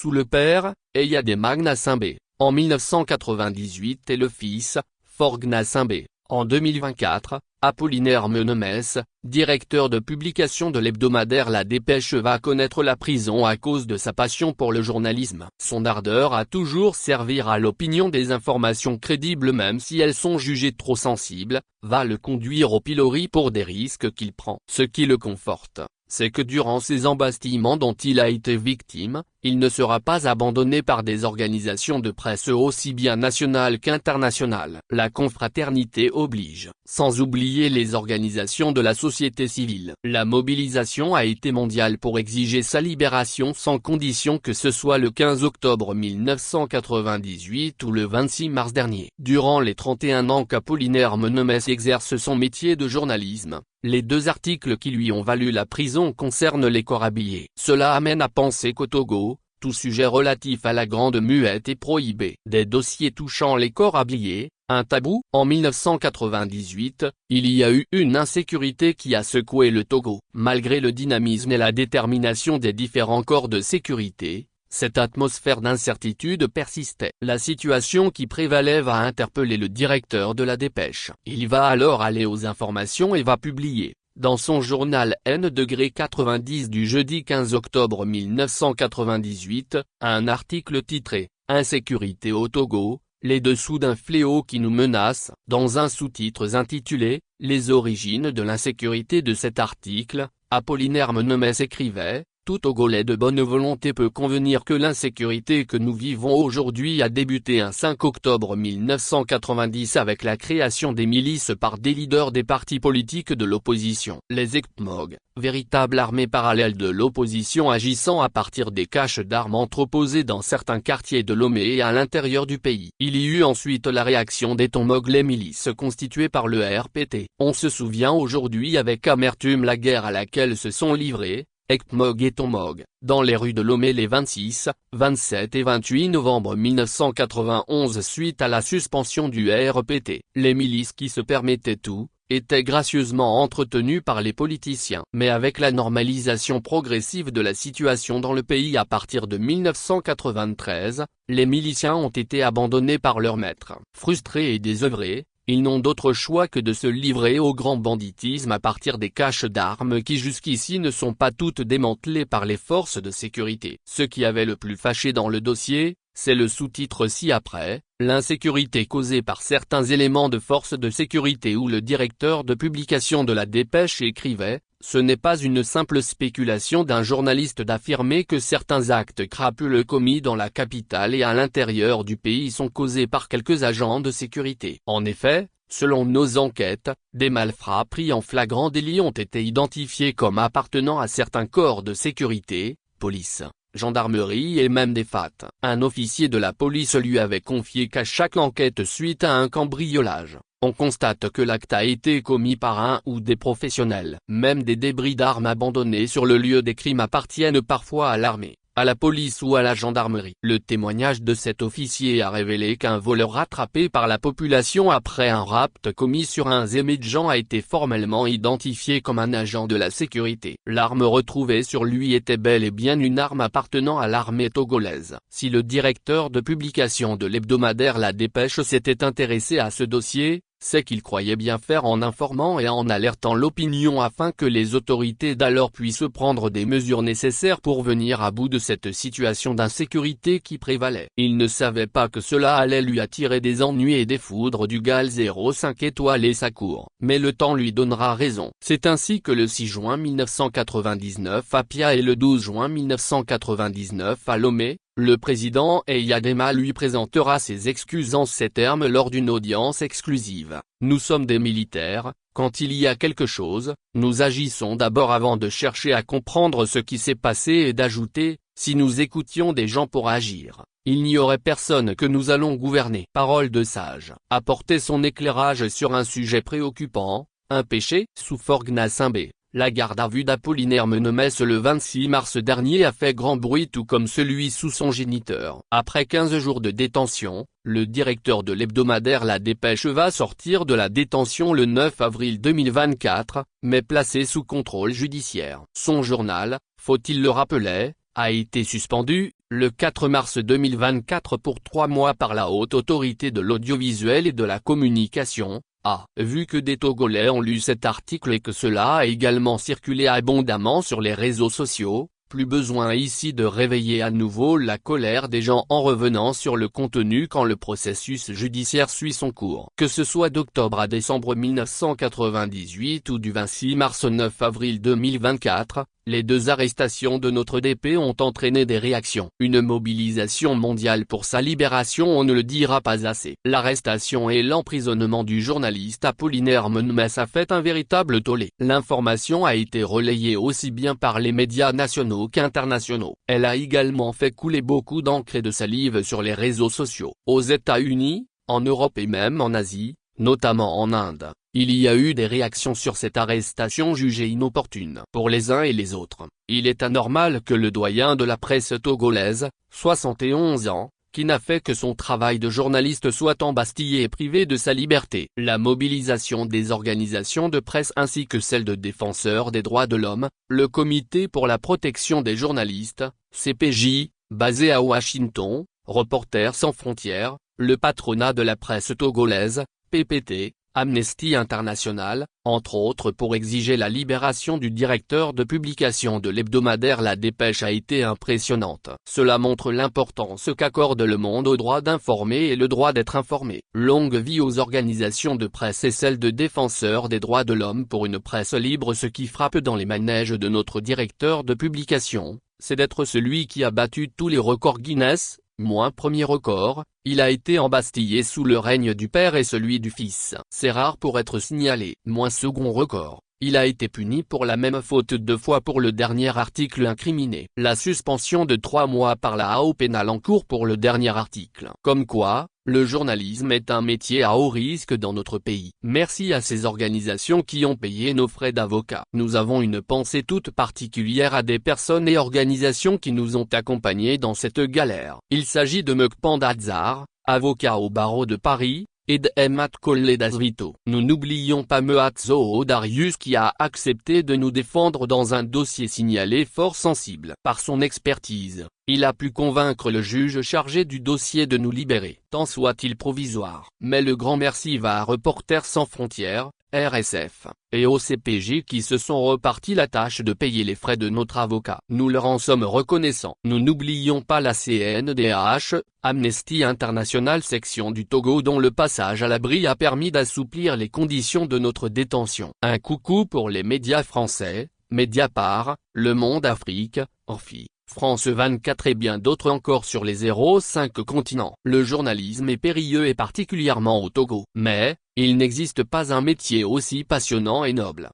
sous le père, Eya Gnassingbé, en 1998 et le fils, Faure Gnassingbé, en 2024, Apollinaire Menemès, directeur de publication de l'hebdomadaire La Dépêche va connaître la prison à cause de sa passion pour le journalisme. Son ardeur à toujours servir à l'opinion des informations crédibles même si elles sont jugées trop sensibles, va le conduire au pilori pour des risques qu'il prend. Ce qui le conforte, c'est que durant ces embastillements dont il a été victime, il ne sera pas abandonné par des organisations de presse aussi bien nationales qu'internationales. La confraternité oblige, sans oublier les organisations de la société civile. La mobilisation a été mondiale pour exiger sa libération sans condition que ce soit le 15 octobre 1998 ou le 26 mars dernier. Durant les 31 ans qu'Apollinaire Menemès exerce son métier de journalisme, les 2 articles qui lui ont valu la prison concernent les corps habillés. Cela amène à penser qu'au Togo, tout sujet relatif à la Grande Muette est prohibé. Des dossiers touchant les corps habillés, un tabou. En 1998, il y a eu une insécurité qui a secoué le Togo. Malgré le dynamisme et la détermination des différents corps de sécurité, cette atmosphère d'incertitude persistait. La situation qui prévalait va interpeller le directeur de La Dépêche. Il va alors aller aux informations et va publier, dans son journal N-90 du jeudi 15 octobre 1998, un article titré « Insécurité au Togo, les dessous d'un fléau qui nous menace », dans un sous-titre intitulé « Les origines de l'insécurité ». De cet article, Apollinaire Menemès écrivait: tout Togolais de bonne volonté peut convenir que l'insécurité que nous vivons aujourd'hui a débuté un 5 octobre 1990 avec la création des milices par des leaders des partis politiques de l'opposition. Les ECTMOG, véritable armée parallèle de l'opposition agissant à partir des caches d'armes entreposées dans certains quartiers de Lomé et à l'intérieur du pays. Il y eut ensuite la réaction des TOMOG, les milices constituées par le RPT. On se souvient aujourd'hui avec amertume la guerre à laquelle se sont livrés ECTMOG et TOMOG, dans les rues de Lomé les 26, 27 et 28 novembre 1991 suite à la suspension du RPT. Les milices qui se permettaient tout, étaient gracieusement entretenues par les politiciens. Mais avec la normalisation progressive de la situation dans le pays à partir de 1993, les miliciens ont été abandonnés par leurs maîtres. Frustrés et désœuvrés, ils n'ont d'autre choix que de se livrer au grand banditisme à partir des caches d'armes qui jusqu'ici ne sont pas toutes démantelées par les forces de sécurité. Ce qui avait le plus fâché dans le dossier, c'est le sous-titre ci-après, l'insécurité causée par certains éléments de forces de sécurité, où le directeur de publication de La Dépêche écrivait: ce n'est pas une simple spéculation d'un journaliste d'affirmer que certains actes crapuleux commis dans la capitale et à l'intérieur du pays sont causés par quelques agents de sécurité. En effet, selon nos enquêtes, des malfrats pris en flagrant délit ont été identifiés comme appartenant à certains corps de sécurité, police, gendarmerie et même des FAT. Un officier de la police lui avait confié qu'à chaque enquête suite à un cambriolage, on constate que l'acte a été commis par un ou des professionnels. Même des débris d'armes abandonnés sur le lieu des crimes appartiennent parfois à l'armée, à la police ou à la gendarmerie. Le témoignage de cet officier a révélé qu'un voleur rattrapé par la population après un rapt commis sur un Zémédjan a été formellement identifié comme un agent de la sécurité. L'arme retrouvée sur lui était bel et bien une arme appartenant à l'armée togolaise. Si le directeur de publication de l'hebdomadaire La Dépêche s'était intéressé à ce dossier, c'est qu'il croyait bien faire en informant et en alertant l'opinion afin que les autorités d'alors puissent prendre des mesures nécessaires pour venir à bout de cette situation d'insécurité qui prévalait. Il ne savait pas que cela allait lui attirer des ennuis et des foudres du GAL 05 étoiles et sa cour. Mais le temps lui donnera raison. C'est ainsi que le 6 juin 1999 à Pia et le 12 juin 1999 à Lomé, le président Eyadema lui présentera ses excuses en ces termes lors d'une audience exclusive. Nous sommes des militaires, quand il y a quelque chose, nous agissons d'abord avant de chercher à comprendre ce qui s'est passé, et d'ajouter, si nous écoutions des gens pour agir, il n'y aurait personne que nous allons gouverner. Parole de sage. Apporter son éclairage sur un sujet préoccupant, un péché. Sous Faure Gnassingbé. La garde à vue d'Apollinaire Menemès le 26 mars dernier a fait grand bruit, tout comme celui sous son géniteur. Après 15 jours de détention, le directeur de l'hebdomadaire La Dépêche va sortir de la détention le 9 avril 2024, mais placé sous contrôle judiciaire. Son journal, faut-il le rappeler, a été suspendu, le 4 mars 2024 pour 3 mois par la Haute Autorité de l'Audiovisuel et de la Communication, vu que des Togolais ont lu cet article et que cela a également circulé abondamment sur les réseaux sociaux. Plus besoin ici de réveiller à nouveau la colère des gens en revenant sur le contenu quand le processus judiciaire suit son cours. Que ce soit d'octobre à décembre 1998 ou du 26 mars au 9 avril 2024, les 2 arrestations de notre DP ont entraîné des réactions. Une mobilisation mondiale pour sa libération, on ne le dira pas assez. L'arrestation et l'emprisonnement du journaliste Apollinaire Menmes a fait un véritable tollé. L'information a été relayée aussi bien par les médias nationaux qu'internationaux. Elle a également fait couler beaucoup d'encre et de salive sur les réseaux sociaux. Aux États-Unis, en Europe et même en Asie, notamment en Inde, il y a eu des réactions sur cette arrestation jugée inopportune pour les uns et les autres. Il est anormal que le doyen de la presse togolaise, 71 ans, qui n'a fait que son travail de journaliste soit embastillé et privé de sa liberté. La mobilisation des organisations de presse ainsi que celle de défenseurs des droits de l'homme, le Comité pour la protection des journalistes, CPJ, basé à Washington, Reporters sans frontières, le patronat de la presse togolaise, PPT, Amnesty International, entre autres pour exiger la libération du directeur de publication de l'hebdomadaire La Dépêche a été impressionnante. Cela montre l'importance qu'accorde le monde au droit d'informer et le droit d'être informé. Longue vie aux organisations de presse et celles de défenseurs des droits de l'homme pour une presse libre. Ce qui frappe dans les manèges de notre directeur de publication, c'est d'être celui qui a battu tous les records Guinness. Premier record, il a été embastillé sous le règne du père et celui du fils. C'est rare pour être signalé. Second record, il a été puni pour la même faute 2 fois pour le dernier article incriminé. La suspension de 3 mois par la AO pénale en cours pour le dernier article. Comme quoi, le journalisme est un métier à haut risque dans notre pays. Merci à ces organisations qui ont payé nos frais d'avocat. Nous avons une pensée toute particulière à des personnes et organisations qui nous ont accompagnés dans cette galère. Il s'agit de Meuk Pandazar, avocat au barreau de Paris, et d'Emmat Kolledasvito. Nous n'oublions pas Mehatzo Darius qui a accepté de nous défendre dans un dossier signalé fort sensible. Par son expertise, il a pu convaincre le juge chargé du dossier de nous libérer, tant soit-il provisoire. Mais le grand merci va à Reporters sans frontières, RSF, et au CPJ qui se sont repartis la tâche de payer les frais de notre avocat. Nous leur en sommes reconnaissants. Nous n'oublions pas la CNDH, Amnesty International section du Togo dont le passage à l'abri a permis d'assouplir les conditions de notre détention. Un coucou pour les médias français, Mediapart, Le Monde Afrique, Orphi, France 24 et bien d'autres encore sur les 05 continents. Le journalisme est périlleux et particulièrement au Togo. Mais, il n'existe pas un métier aussi passionnant et noble.